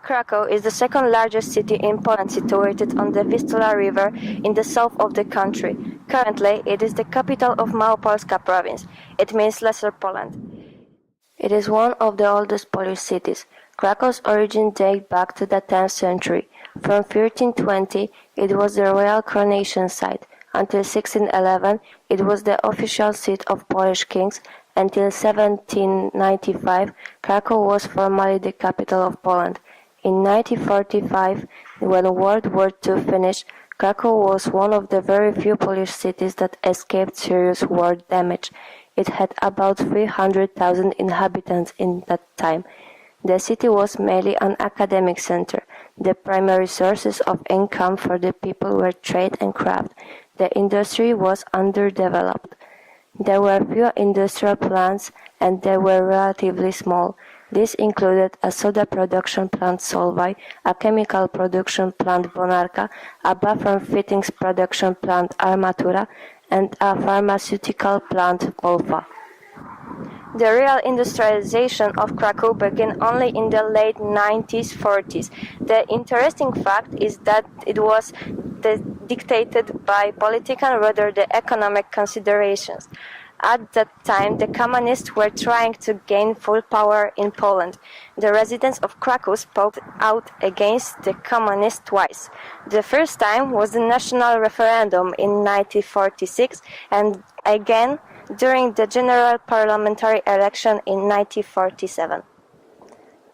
Krakow is the second largest city in Poland, situated on the Vistula River in the south of the country. Currently, it is the capital of Małopolska province. It means Lesser Poland. It is one of the oldest Polish cities. Krakow's origin date back to the 10th century. From 1320, it was the royal coronation site. Until 1611, it was the official seat of Polish kings. Until 1795, Krakow was formally the capital of Poland. In 1945, when World War II finished, Krakow was one of the very few Polish cities that escaped serious war damage. It had about 300,000 inhabitants in that time. The city was mainly an academic center. The primary sources of income for the people were trade and craft. The industry was underdeveloped. There were few industrial plants and they were relatively small. This included a soda production plant Solvay, a chemical production plant Bonarka, a bathroom fittings production plant Armatura, and a pharmaceutical plant Wolfa. The real industrialization of Krakow began only in the late 1940s. The interesting fact is that it was dictated by political rather than economic considerations. At that time, the communists were trying to gain full power in Poland. The residents of Krakow spoke out against the communists twice. The first time was the national referendum in 1946 and again during the general parliamentary election in 1947.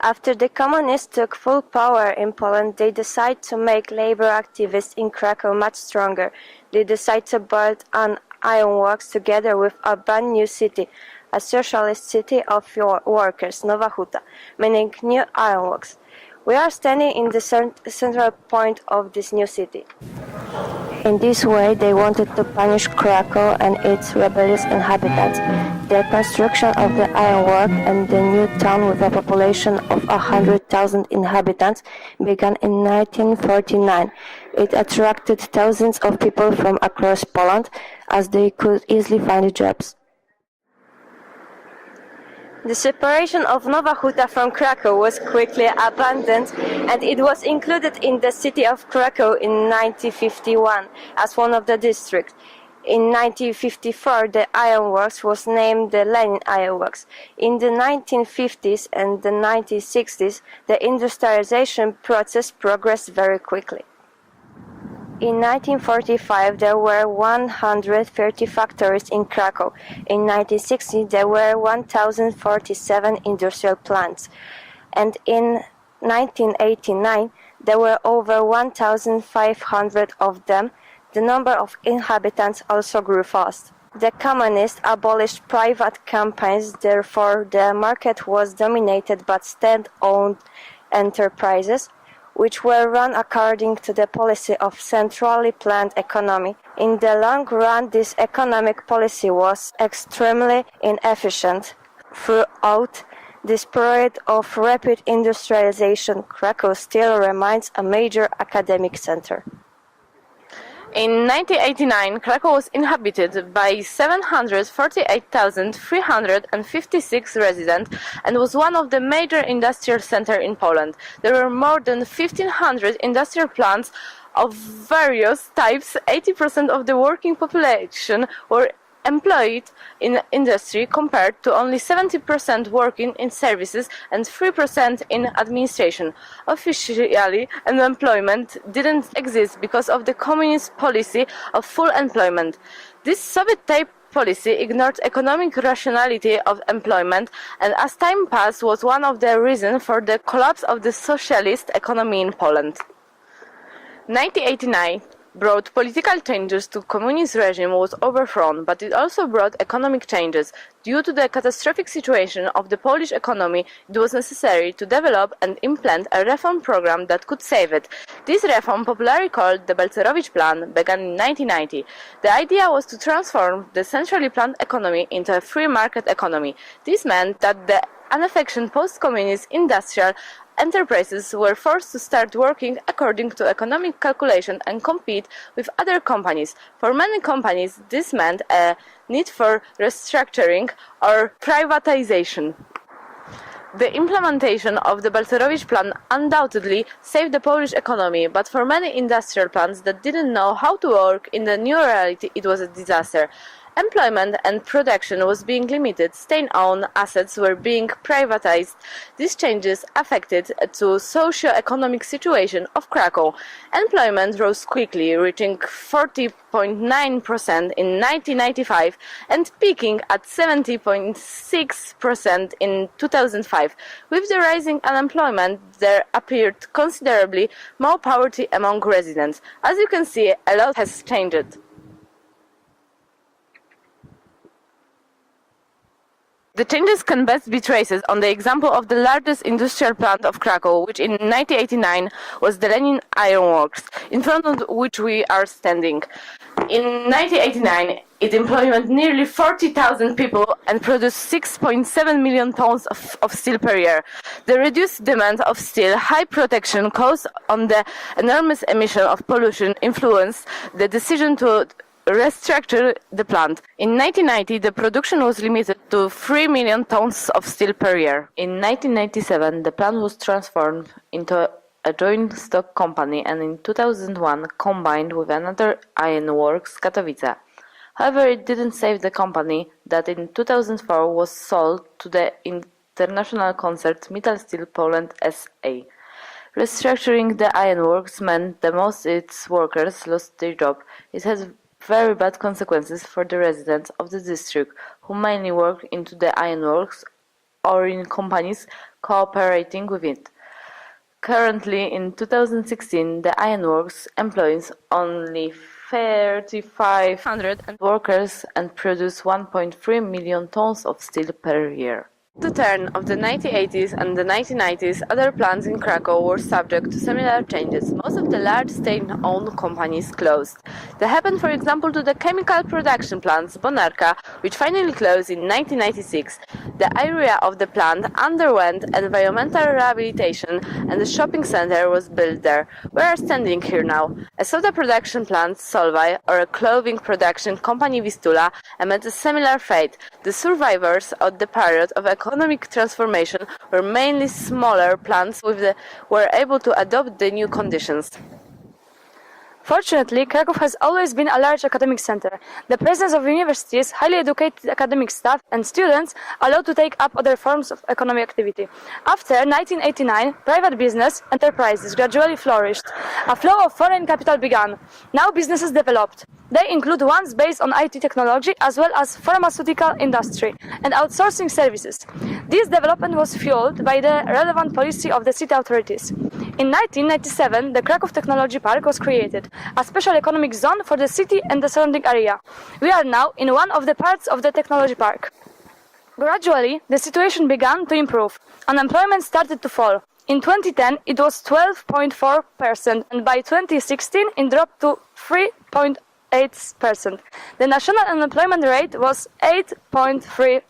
After the communists took full power in Poland, they decided to make labor activists in Krakow much stronger. They decided to build an ironworks together with a brand new city, a socialist city of workers, Nowa Huta, meaning new ironworks. We are standing in the central point of this new city. In this way, they wanted to punish Krakow and its rebellious inhabitants. The construction of the ironwork and the new town with a population of 100,000 inhabitants began in 1949. It attracted thousands of people from across Poland as they could easily find jobs. The separation of Nowa Huta from Krakow was quickly abandoned and it was included in the city of Krakow in 1951 as one of the districts. In 1954, the ironworks was named the Lenin Ironworks. In the 1950s and the 1960s, the industrialization process progressed very quickly. In 1945, there were 130 factories in Krakow. In 1960, there were 1,047 industrial plants. And in 1989, there were over 1,500 of them. The number of inhabitants also grew fast. The communists abolished private companies, therefore the market was dominated by state-owned enterprises, which were run according to the policy of centrally planned economy. In the long run, this economic policy was extremely inefficient. Throughout this period of rapid industrialization, Krakow still remains a major academic center. In 1989, Krakow was inhabited by 748,356 residents and was one of the major industrial centers in Poland. There were more than 1,500 industrial plants of various types. 80% of the working population were employed in industry compared to only 70% working in services and 3% in administration. Officially, unemployment didn't exist because of the communist policy of full employment. This Soviet-type policy ignored economic rationality of employment and as time passed was one of the reasons for the collapse of the socialist economy in Poland. 1989 brought political changes to communist regime was overthrown, but it also brought economic changes. Due to the catastrophic situation of the Polish economy, it was necessary to develop and implement a reform program that could save it. This reform, popularly called the Balcerowicz Plan, began in 1990. The idea was to transform the centrally planned economy into a free market economy. This meant that the unaffectioned post-communist industrial enterprises were forced to start working according to economic calculation and compete with other companies. For many companies, this meant a need for restructuring or privatization. The implementation of the Balcerowicz plan undoubtedly saved the Polish economy, but for many industrial plants that didn't know how to work in the new reality, it was a disaster. Employment and production was being limited, state-owned assets were being privatized. These changes affected the socio-economic situation of Krakow. Employment rose quickly, reaching 40.9% in 1995 and peaking at 70.6% in 2005. With the rising unemployment, there appeared considerably more poverty among residents. As you can see, a lot has changed. The changes can best be traced on the example of the largest industrial plant of Krakow, which in 1989 was the Lenin Iron Works, in front of which we are standing. In 1989, it employed nearly 40,000 people and produced 6.7 million tons of steel per year. The reduced demand of steel, high protection costs on the enormous emission of pollution influenced the decision to restructure the plant. In 1990, the production was limited to 3 million tons of steel per year. In 1997, the plant was transformed into a joint stock company and in 2001 combined with another ironworks, Katowice. However, it didn't save the company that in 2004 was sold to the international concern Metal Steel Poland S.A. Restructuring the ironworks meant that most of its workers lost their job. It has very bad consequences for the residents of the district, who mainly work into the ironworks or in companies cooperating with it. Currently, in 2016, the ironworks employs only 3,500 workers and produce 1.3 million tons of steel per year. At the turn of the 1980s and the 1990s, other plants in Krakow were subject to similar changes. Most of the large state-owned companies closed. That happened, for example, to the chemical production plants Bonarka, which finally closed in 1996. The area of the plant underwent environmental rehabilitation and a shopping center was built there. We are standing here now. A soda production plant, Solvay, or a clothing production company, Vistula, met a similar fate. The survivors of the period of economic transformation were mainly smaller plants were able to adopt the new conditions. Fortunately, Kraków has always been a large academic center. The presence of universities, highly educated academic staff, and students allowed to take up other forms of economic activity. After 1989, private business enterprises gradually flourished. A flow of foreign capital began. Now businesses developed. They include ones based on IT technology as well as pharmaceutical industry and outsourcing services. This development was fueled by the relevant policy of the city authorities. In 1997, the Kraków Technology Park was created, a special economic zone for the city and the surrounding area. We are now in one of the parts of the technology park. Gradually, the situation began to improve. Unemployment started to fall. In 2010, it was 12.4%, and by 2016, it dropped to 3.8%. The national unemployment rate was 8.3%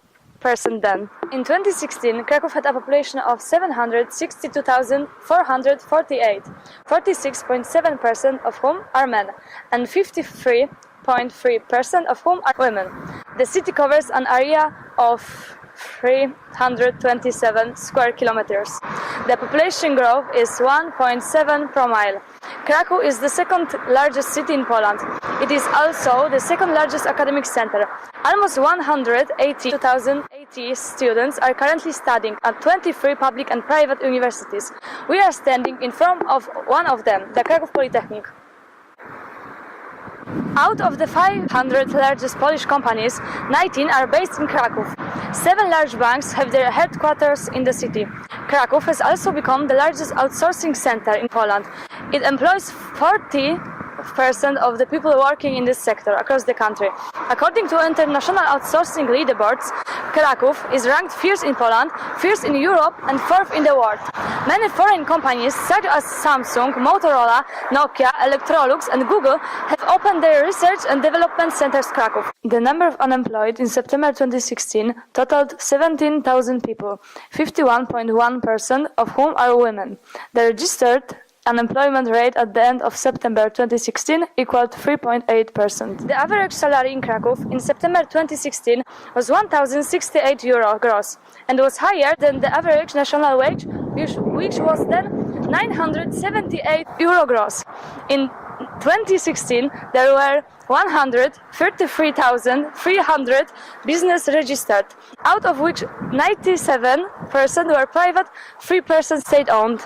then. In 2016, Kraków had a population of 762,448, 46.7% of whom are men, and 53.3% of whom are women. The city covers an area of 327 square kilometers. The population growth is 1.7 per mile. Kraków is the second largest city in Poland. It is also the second largest academic center. Almost 180,080 students are currently studying at 23 public and private universities. We are standing in front of one of them, the Kraków Polytechnic. Out of the 500 largest Polish companies, 19 are based in Kraków. 7 large banks have their headquarters in the city. Kraków has also become the largest outsourcing center in Poland. It employs 40% of the people working in this sector across the country. According to international outsourcing leaderboards, Kraków is ranked first in Poland, first in Europe, and fourth in the world. Many foreign companies such as Samsung, Motorola, Nokia, Electrolux, and Google have opened their research and development centers in Kraków. The number of unemployed in September 2016 totaled 17,000 people, 51.1% of whom are women. The registered unemployment rate at the end of September 2016 equaled 3.8%. The average salary in Kraków in September 2016 was €1,068 gross and was higher than the average national wage, which was then €978 gross. In 2016, there were 133,300 businesses registered, out of which 97% were private, 3% state-owned.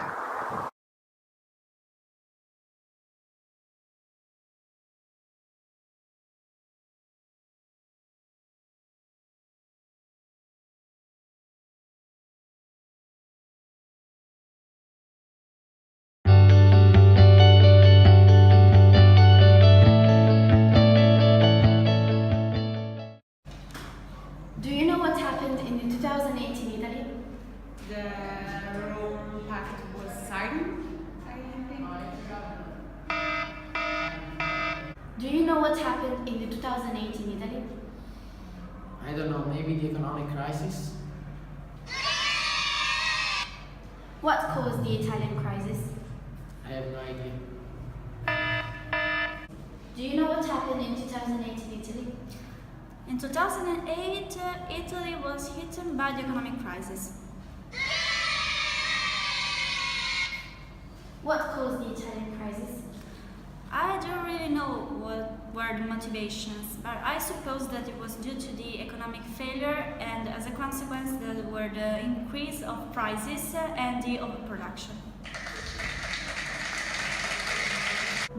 Do you know what happened in 2008 in Italy? The Rome Pact was signed, I think. Do you know what happened in 2008 in Italy? I don't know, maybe the economic crisis? What caused the Italian crisis? I have no idea. Do you know what happened in 2008 in Italy? In 2008, Italy was hit by the economic crisis. What caused the Italian crisis? I don't really know what were the motivations, but I suppose that it was due to the economic failure and as a consequence there were the increase of prices and the overproduction.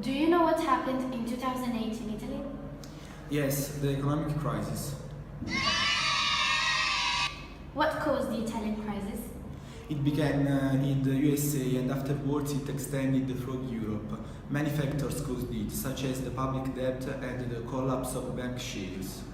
Do you know what happened in 2008 in Italy? Yes, the economic crisis. What caused the Italian crisis? It began in the USA and afterwards it extended throughout Europe. Many factors caused it, such as the public debt and the collapse of bank shares.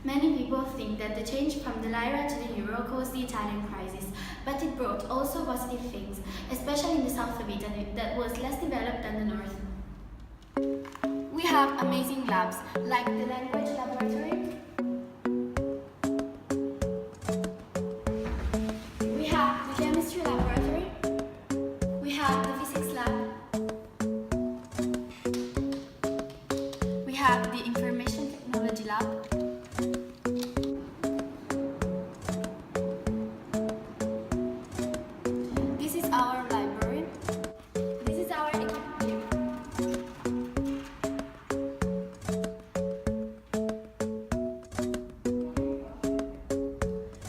Many people think that the change from the lira to the euro caused the Italian crisis, but it brought also positive things, especially in the south of Italy that was less developed than the north. We have amazing labs, like the language laboratory. We have the chemistry laboratory. We have the physics lab. We have the information technology lab. This is our library. This is our equipment.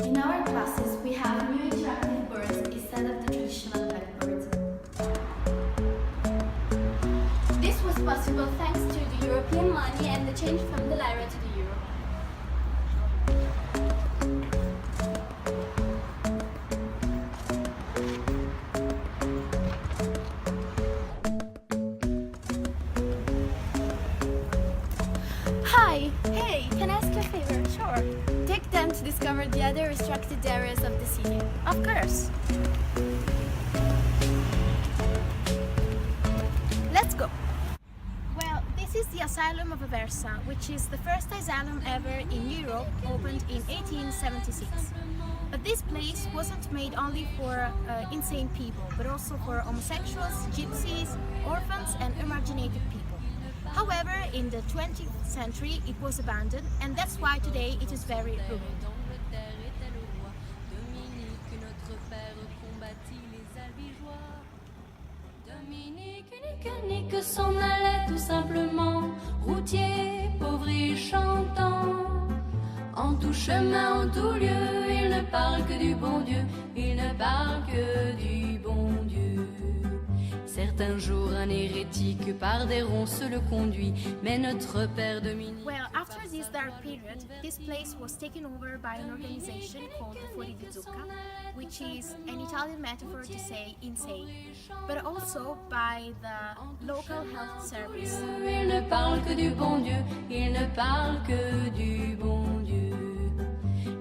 In our classes, we have new interactive boards instead of the traditional blackboards. This was possible thanks to the European money and the change from the lira to the euro. Hi! Hey, can I ask you a favor? Sure. Take them to discover the other restructured areas of the city. Of course. Let's go. Well, this is the Asylum of Aversa, which is the first asylum ever in Europe, opened in 1876. But this place wasn't made only for insane people, but also for homosexuals, gypsies, orphans and emarginated people. However, in the 20th century it was abandoned, and that's why today it is very ruined. Nique s'en allait tout simplement, routier, pauvre et chantant. En tout chemin, en tout lieu, il ne parle que du bon Dieu, il ne parle que du bon Dieu. Certains jours, un hérétique par des ronces le conduit, mais notre père Dominique... Well, after this dark period, this place was taken over by an organization called the Fuori di Zucca, which is an Italian metaphor to say insane, but also by the local health service. Il ne parle que du bon Dieu, il ne parle que du bon Dieu.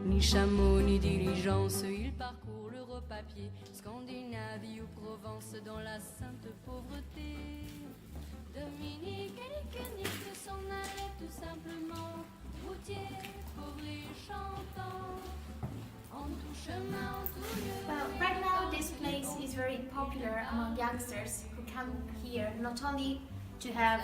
Ni chameau, ni diligence, il parcourt l'Europe à pied, Scandinavie ou Provence dans la sainte pauvreté. Dominique et Nique s'en allait tout simplement, routier, pauvre et chantant. popular among youngsters who come here not only to have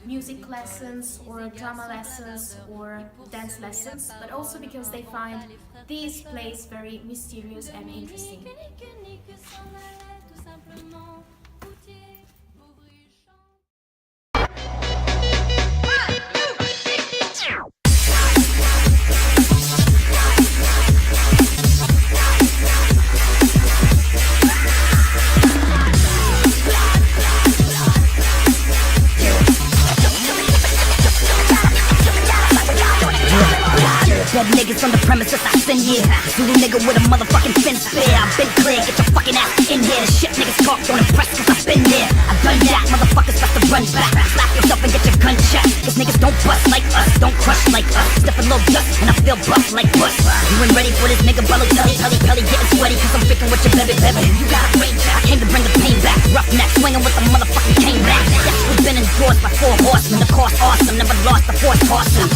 music lessons or drama lessons or dance lessons, but also because they find this place very mysterious and interesting. Dead niggas on the premises I send here. Zulu nigga with a motherfucking fence fair. I've been clear, get your fucking ass in here. The shit niggas talk don't impress cause I've been there. I've done that, motherfuckers got to run back. Slap yourself and get your gun shot. Cause niggas don't bust like us, don't crush like us. Step a little dust and I feel buff like Bush. You ain't ready for this nigga bellow telly getting sweaty cause I'm freaking with your baby. You got a range, I came to bring the pain back. Rough neck swinging with the motherfucking cane back. Yes, we've been endorsed by 4 horsemen. The course awesome, never lost the force tossing.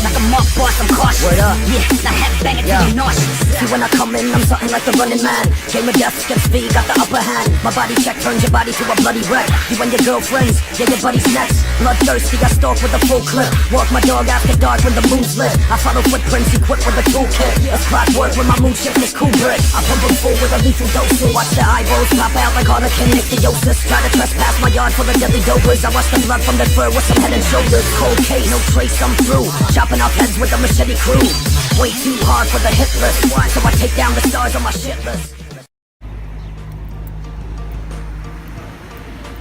Like a mock boss, I'm cautious. Word up. Yeah, now head banging till you're nauseous. See when I come in, I'm something like the running man. Came with death, skip speed, got the upper hand. My body check turns your body to a bloody wreck. You and your girlfriends, yeah, your buddy's next. Bloodthirsty, I stalk with a full clip. Walk my dog after dark when the moon's lit. I follow footprints equipped with a toolkit. It's clockwork when my moon shift is cool brick. I pump them full with a lethal dosage. Watch the eyeballs pop out like harlequin ichthyosis. Try to trespass my yard full of deadly dopers. I watch the blood from the fur with some head and shoulders. Cold case, no trace, I'm through. Chopping off heads with a machete crew. Way too hard for the hit list, so I take down the stars on my shit list.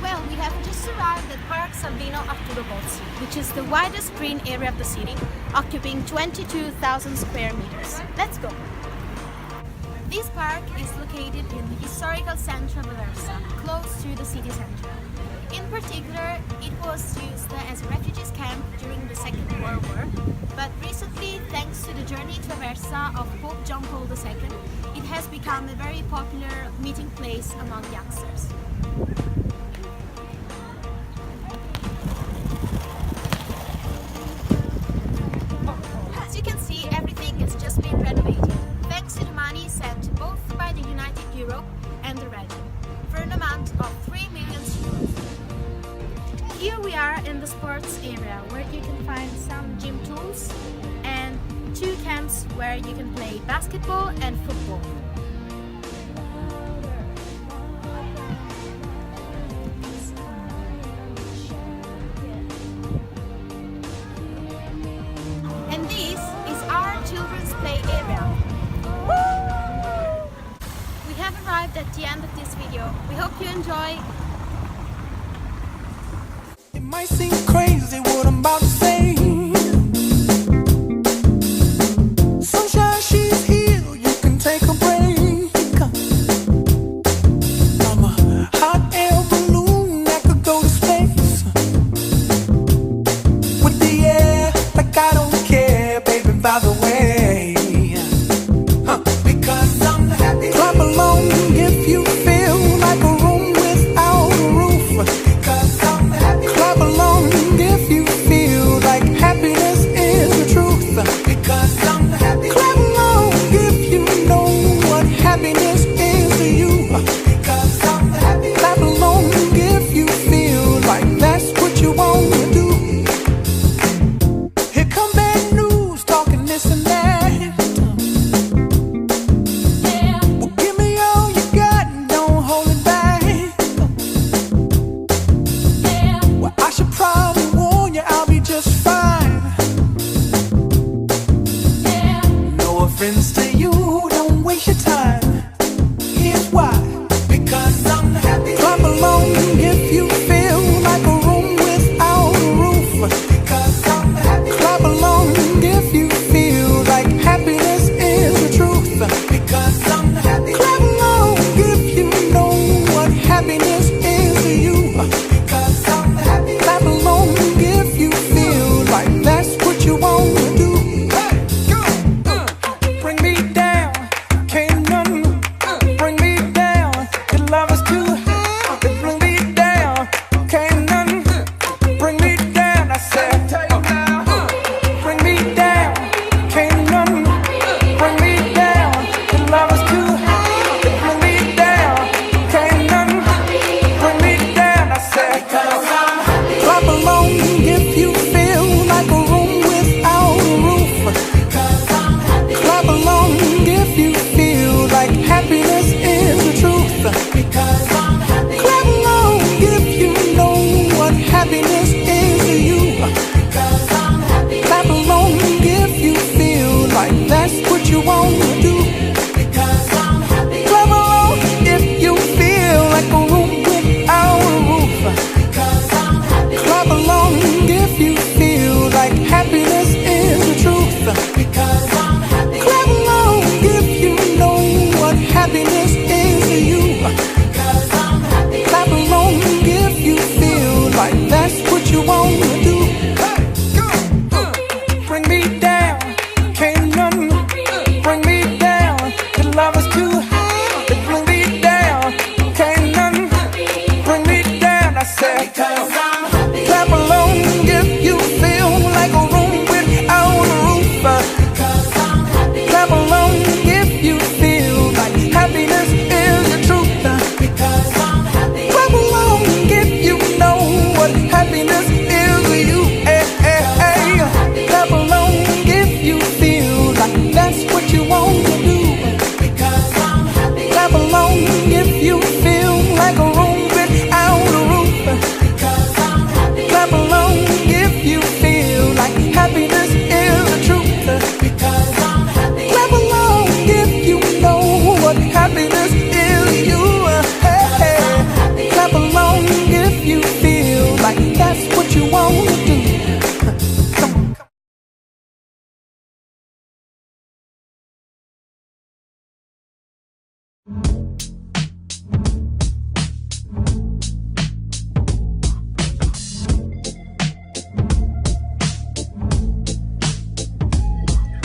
Well, we have just arrived at Park Sabino Arturo Bozzi, which is the widest green area of the city, occupying 22,000 square meters. Let's go! This park is located in the historical center of Aversa, close to the city center. In particular, it was used as a refugees camp during the Second World War, but recently, thanks to the journey to Aversa of Pope John Paul II, it has become a very popular meeting place among youngsters. As you can see, everything has just been renovated, thanks to the money sent both by the United Europe and the region, for an amount of 3 million euros. Here we are in the sports area, where you can find some gym tools and 2 camps where you can play basketball and football. And this is our children's play area. We have arrived at the end of this video. We hope you enjoy. It might seem crazy what I'm about to say. Sunshine, she's here, you can take a break. I'm a hot air balloon that could go to space. With the air, like I don't care, baby, by the way. Because I'm happy. Clap along if you feel like a room without a roof. Because I'm happy. Clap along if you feel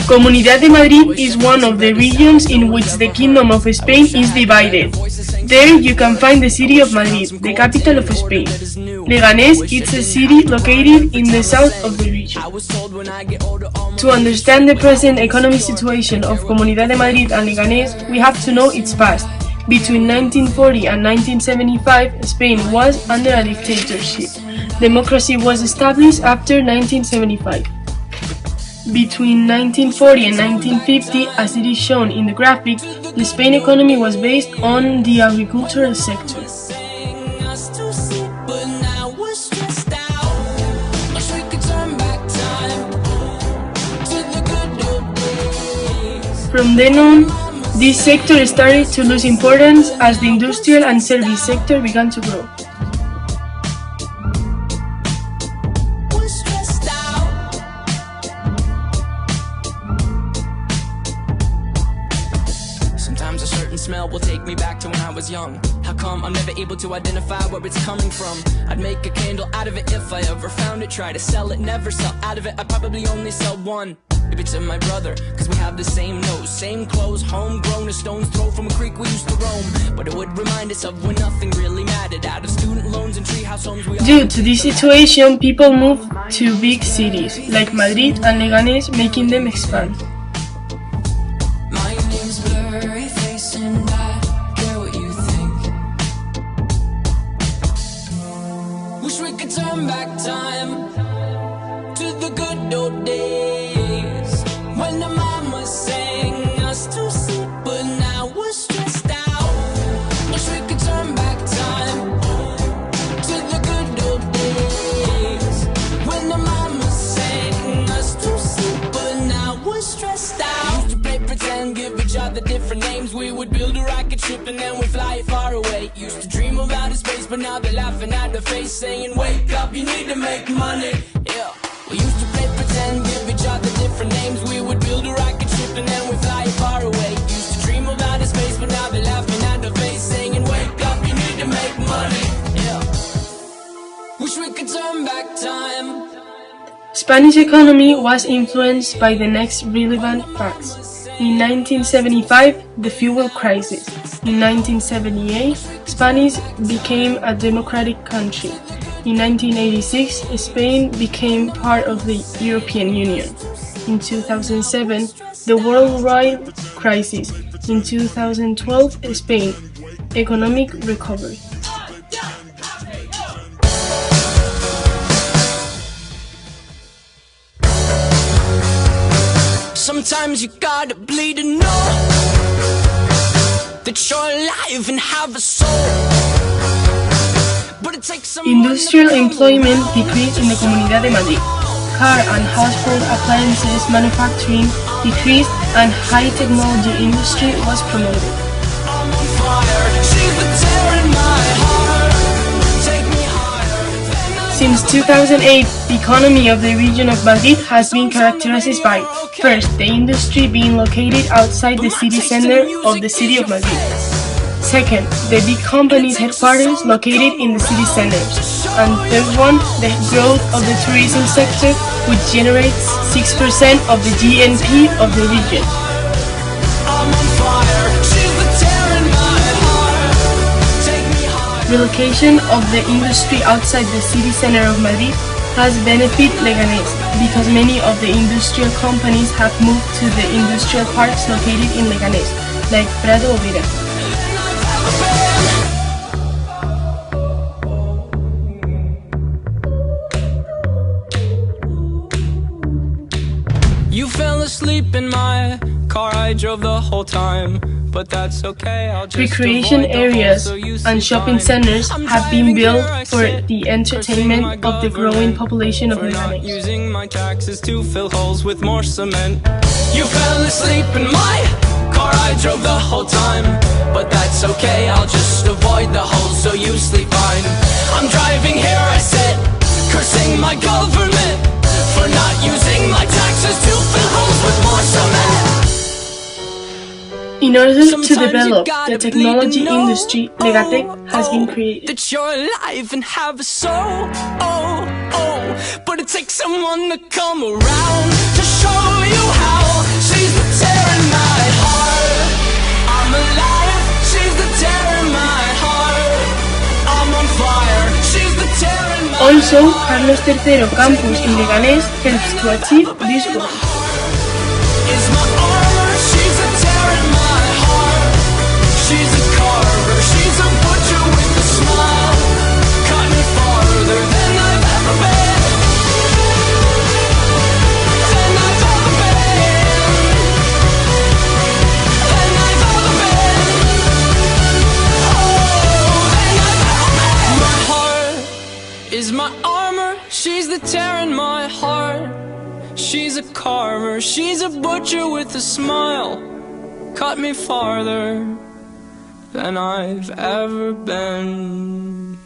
Comunidad de Madrid is one of the regions in which the Kingdom of Spain is divided. There you can find the city of Madrid, the capital of Spain. Leganés is a city located in the south of the region. To understand the present economic situation of Comunidad de Madrid and Leganés, we have to know its past. Between 1940 and 1975, Spain was under a dictatorship. Democracy was established after 1975. Between 1940 and 1950, as it is shown in the graphic, the Spain economy was based on the agricultural sector. From then on, this sector started to lose importance as the industrial and service sector began to grow. Sometimes a certain smell will take me back to when I was young. How come I'm never able to identify where it's coming from? I'd make a candle out of it if I ever found it. Try to sell it, never sell out of it. I'd probably only sell one. Maybe to my brother, cause we have the same nose, same clothes, homegrown, a stone's throw from a creek we used to roam. But it would remind us of when nothing really mattered. Out of student loans and treehouse homes we all... Due to this situation, people moved to big cities, like Madrid and Leganés, making them expand. My name's blurry face and I care what you think. Wish we could turn back time to the good old days when the mama sang us to sleep, but now we're stressed out. Wish we could turn back time to the good old days when the mama sang us to sleep, but now we're stressed out. We used to play pretend, give each other different names. We would build a rocket ship and then we'd fly far away. Used to dream of outer space, but now they're laughing at the face, saying, wake up, you need to make money. Yeah. We used to play pretend, give each other different names. We would build a rocket ship and then we'd fly far away. Used to dream of outer space, but now they're laughing at the face, saying, wake up, you need to make money. Yeah. Wish we could turn back time. Spanish economy was influenced by the next relevant facts. In 1975, the fuel crisis. In 1978, Spain became a democratic country. In 1986, Spain became part of the European Union. In 2007, the worldwide crisis. In 2012, Spain, economic recovery. Sometimes you gotta bleed to know that you're alive and have a soul. Industrial employment decreased in the Comunidad de Madrid. Car and household appliances manufacturing decreased and high technology industry was promoted. Since 2008, the economy of the region of Madrid has been characterized by, first, the industry being located outside the city center of the city of Madrid. Second, the big companies' headquarters located in the city centers. And third one, the growth of the tourism sector, which generates 6% of the GNP of the region. Relocation of the industry outside the city center of Madrid has benefited Leganés because many of the industrial companies have moved to the industrial parks located in Leganés, like Prado Obrera. You fell asleep in my car, I drove the whole time. But that's okay, I'll just recreation areas and shopping centers have been built for the entertainment of the growing population of Leganés. Using my taxes to fill holes with more cement. You fell asleep in my car, I drove the whole time. But that's okay, I'll just avoid the holes so you sleep fine. I'm driving here, I sit, cursing my government for not using my taxes to fill holes with more cement. In order to develop the technology industry, Legatec has been created. That you're alive and have a soul, but it takes someone to come around to show you how. Also, Carlos III campus in Leganés helps to achieve this goal. Is my armor, she's a tear in my heart. She's a carver, she's a butcher with a smile. Cut me farther than I've ever been. Than I've ever been. Than I've ever been. Oh, than I've ever been. My heart is my armor, she's the tear in my heart. She's a carver, she's a butcher with a smile. Cut me farther than I've ever been.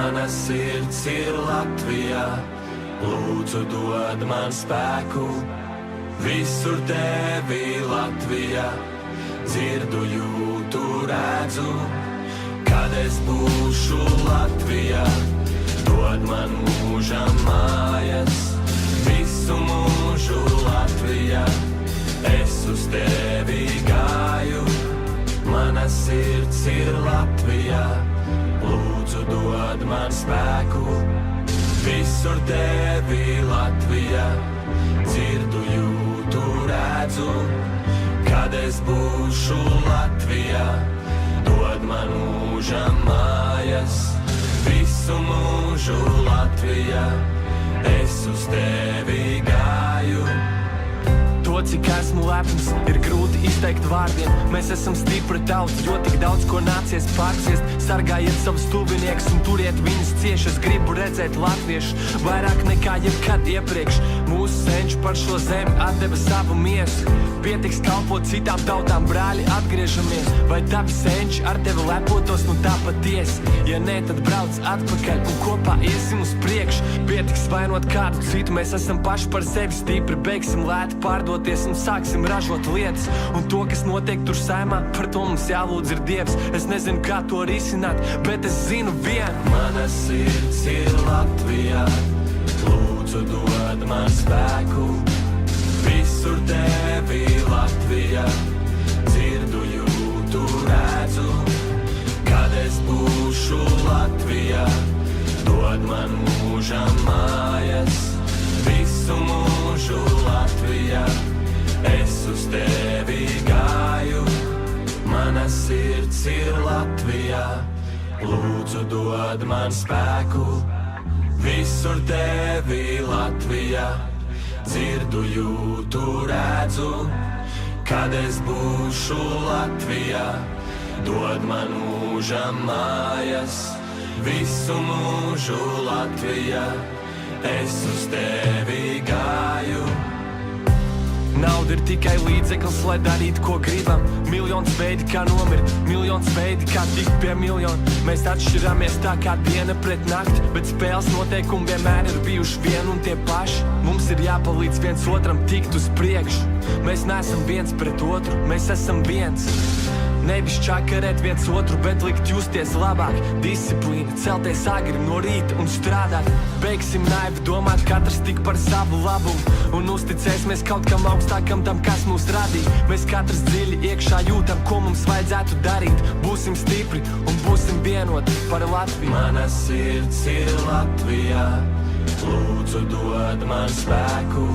Mana sirds ir Latvijā, lūdzu dod man spēku. Visur tevi Latvijā, dzirdu, jūtu, redzu. Kad es būšu Latvijā, dod man mūžam mājas. Visu mūžu Latvijā, es uz tevi gāju. Mana sirds ir Latvijā, lūdzu dod man spēku. Visur tevi Latvijā, dzirdu, jūtu, redzu. Kad es būšu Latvijā, dod man mūžam mājas. Visu mūžu Latvijā, es uz tevi gāju. To, cik esmu lepns, ir grūti izteikt vārdiem. Mēs esam stipra tauta, jo tik daudz ko nācies pārciest. Sargājiet savus tuvinieks un turiet viņus cieši. Es gribu redzēt latviešus vairāk nekā jebkad iepriekš. Mūsu senči par šo zemi atdeva savu miesu. Pietiks kalpot citām tautām, brāļi, atgriežamies. Vai tavi senči ar tevi lepotos, nu tā patiesi? Ja nē, tad brauc atpakaļ un kopā iesim uz priekšu. Pietiks vainot kādu citu, mēs esam paši par sevi stipri. Beigsim lēti pārdoties un sāksim ražot lietas. Un to, kas notiek tur saimā, par to mums jālūdz ir Dievs. Es nezinu, kā to risināt, bet es zinu vienu. Mana sirds ir Latvijā, lūdzu dod man spēku. Visur tevi Latvijā, dzirdu, jūtu, redzu. Kad es būšu Latvijā, dod man mūžam mājas. Visu mūžu Latvijā, es uz tevi gāju. Mana sirds ir Latvijā, lūdzu dod man spēku. Visur tevi Latvijā, dzirdu, jūtu, redzu. Kad es būšu Latvijā, dod man mūžam mājas. Visu mūžu Latvijā, es uz tevi gāju. Nauda ir tikai līdzeklis, lai darītu, ko gribam. Miljons veidi, kā nomirt, miljons veidi, kā tikt pie miljona. Mēs atšķiramies tā kā diena pret nakti, bet spēles noteikumi vienmēr ir bijuši vien un tie paši. Mums ir jāpalīdz viens otram tikt uz priekšu. Mēs neesam viens pret otru, mēs esam viens. Nevis čakarēt viens otru, bet likt justies labāk. Disciplīna, celties agri no rīta un strādāt. Beigsim naivi domāt katrs tik par savu labumu un uzticēsimies kaut kam augstākam tam, kas mūs radīja. Mēs katrs dziļi iekšā jūtam, ko mums vajadzētu darīt. Būsim stipri un būsim vienoti par Latviju. Mana sirds ir Latvijā, lūdzu dod man spēku.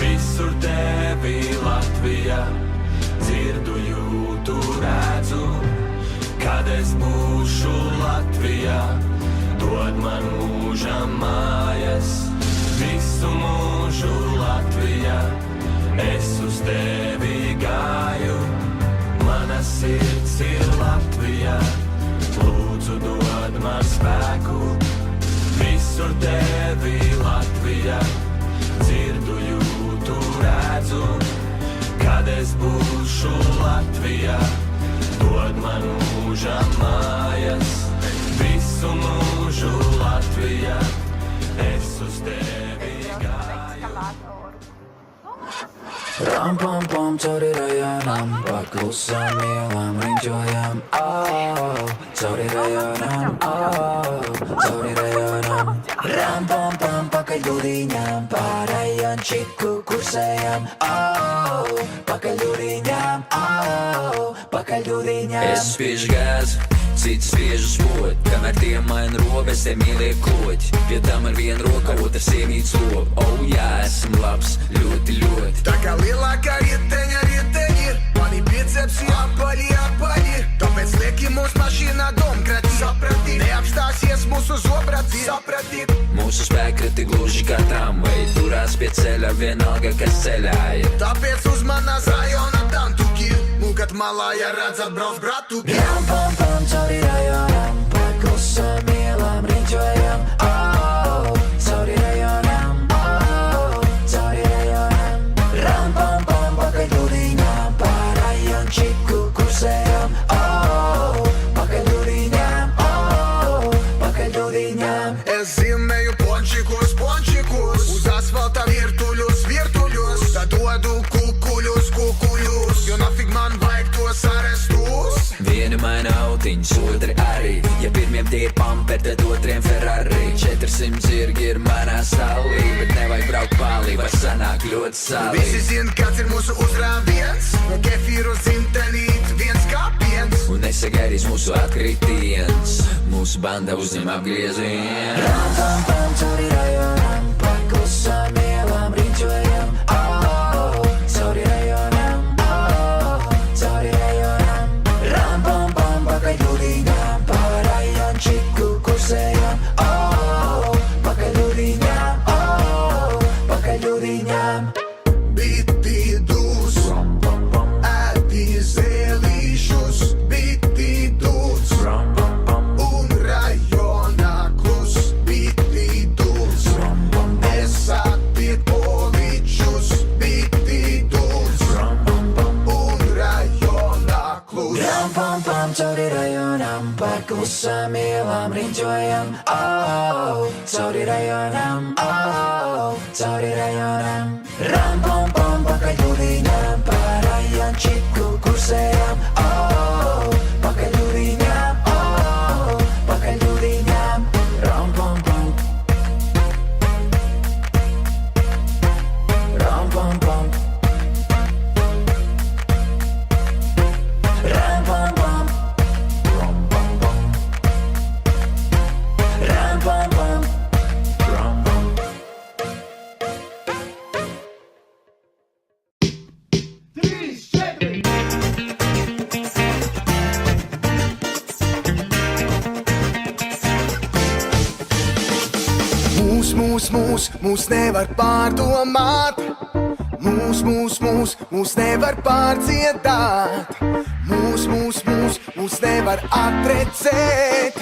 Visur tevi Latvijā, dzirdu, jūtu, redzu. Kad es būšu Latvijā, dod man mūžam mājas. Visu mūžu Latvijā, es uz tevi gāju. Mana sirds ir Latvijā, lūdzu dod man spēku. Visur tevi Latvijā, dzirdu, jūtu, redzu. Kad es būšu Latvijā, dod man mūžam mājas. Visu mūžu Latvijā, es uz tevi gāju. Ram pam pam cauri rajonam, pa klusām ielām riņķojam. Cauri rajonam, cauri rajonam. Ram pam pam pakaļ dūriņām, pa rajončiku kursējam. Pakaļ dūriņām, pakaļ dūriņām. Es spiežu gāzi, cits spiežu spoļ. Kamēr tie maina robes, tie mīlie kloķi. Pie tam ar vienu roku, otrs iemīts lopu. Oh jā, esmu labs, ļoti, ļoti. Tā kā lielākā rieteņa ir, mani bicepsi apaļi. Tāpēc lieki mūs mašīnā domkrati. Sapratīt, neapstāsies mūsu zobratī. Sapratīt, mūsu spēkrati gluži kā tramvai, turās pie ceļa vienalga, kas ceļā ir. Tāpēc uzmanās rajona tantuki. Mūkat malā, ja redzat brauc bratuki. Ram pam pam cauri rajonam, pa klusām ielām riņķojam. Cauri rajonam, cauri rajonam. Ram pam pam pakaļ dūriņām, pa rajončiku kursējam. Pakaļ dūriņām, pakaļ dūriņām. burgeri manā salī, bet nevajag braukt pārlī, vai sanāk ļoti salī. Visi zina, kāds ir mūsu uzrāviens, no kefīru zintanīt viens kāpiens. Un nesagaidīs mūsu atkritiens, mūsu banda uzņem apgriezienu. Ram, pam, pam, cauri rajonam, pa klusām ielām riņķojam. Cauri rajonam, cauri rajonam. Ram, pam, pam, pakaļ jūrīņām, pa rajončiku kursējam. Pakaļ jūrīņām, pakaļ jūrīņām. Biti dūs, ēdi zēlīšus, biti dūs. Un rajonā klus, biti dūs. Nesatiet poličus, biti dūs. Un rajonā klus. Ram, pam, pam, cauri rajonam, pa klusām ielām riņķojam. Cauri rajonam, cauri rajonam. Ram, pam, pam, pakaļ jūrīņām, pa rajončiku kursējam. Pakaļ jūrīņām, pakaļ jūrīņām. Ram, pam, pam. Ram, pam, pam. Ram, pam, pam. Ram, pam, pam. Ram, pam, pam. Ram, pam. Mūs nevar pārdomāt. Mūs nevar pārdziedāt. Mūs nevar atrecēt.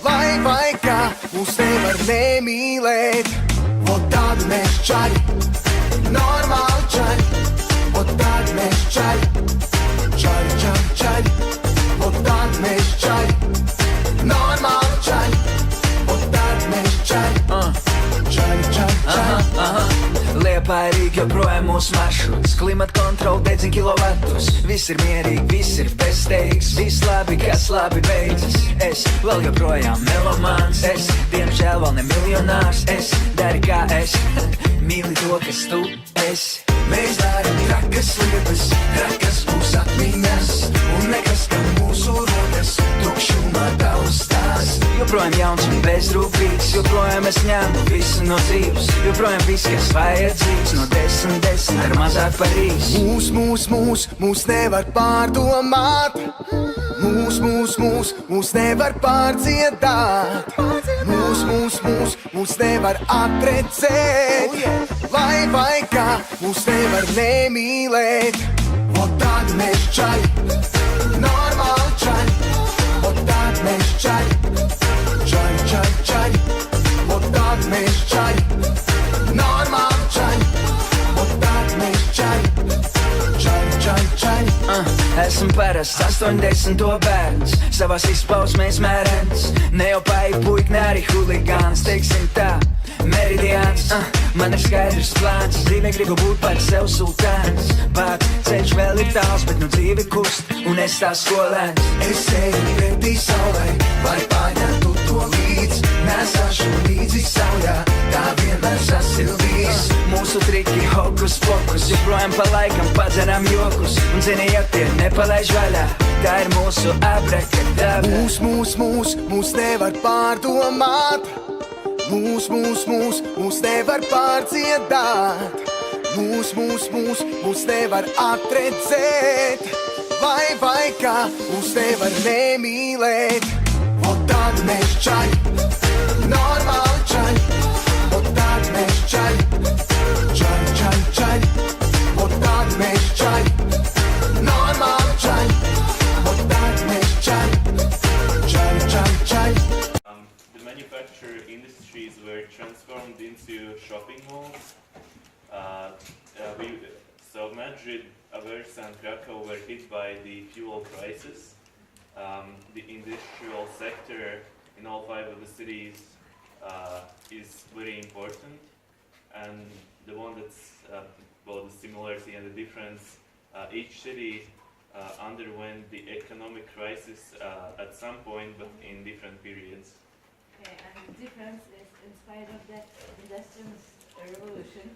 Vai kā mūs nevar nemīlēt. Vot tādu mēs čaļi, normāli čaļi. Vot tādu mēs čaļi, čaļi. Vot tādu mēs čaļi, normāli čaļi. Vot tādu mēs čaļi, Liepā ir Rīga, joprojām mūsu maršruts. Klimata kontrola, dedzina kilovatus. Viss ir mierīgi, viss ir bezsteigs. Viss labi, kas labi beidzas. Es vēl joprojām melomāns. Es, diemžēl, vēl ne miljonārs. Es dari kā es, mīli to, kas tu esi. Mēs darām trakas lietas, trakas mūs atmiņas. Un nekas, ka mūsu rokas tukšumā taustās. Joprojām jauns un bezrūpīgs. Joprojām es ņemu visu no dzīves. Joprojām viss, kas vajadzīgs. No 10 ar mazāk par rīs. Mūs nevar pārdomāt. Mūs nevar pārdziedāt. Mūs nevar atrecēt. Vai kā mūs nevar nemīlēt. Vot tādu mēs čaļi, normāli čaļi. Vot tādu mēs čaļi, čaļi. Vot tādu mēs čaļi, normāli čaļi. Vot tādu mēs čaļi, čaļi. Esmu parasts 80. bērns, savās izpausmēs mērens. Ne jau pai puik, ne arī huligāns, teiksim tā. Meridiāns, man ir skaidrs plāns. Dzīvē gribu būt par sev sultāns. Pats ceļš vēl ir tāls, bet nu dzīve kust, un es tā skolēns. Es eju pretī saulei, lai paņemtu to līdz. Nesāšu līdzi saujā, tā vienmēr sasildīs. Mūsu triki hokus pokus, joprojām pa laikam padzeram jokus. Un zini, ja tie nepalaiž vaļā, tā ir mūsu abrakadabra. Mūs nevar pārdomāt. Mūs nevar pārdziedāt. Mūs nevar atrecēt. Vai kā mūs nevar nemīlēt. Vot tādu mēs čaļi, normāli čaļi. Vot tādu mēs čaļi, čaļi. Vot tādu mēs čaļi, normāli čaļi. Vot tādu mēs čaļi, čaļi. The manufacturing industries were transformed into shopping malls. So Madrid, Aversa and Krakow were hit by the fuel crisis. The industrial sector in all 5 of the cities is very important, and the one that's both the similarity and the difference, each city underwent the economic crisis at some point, but in different periods. Okay, and the difference is in spite of the industrial revolution,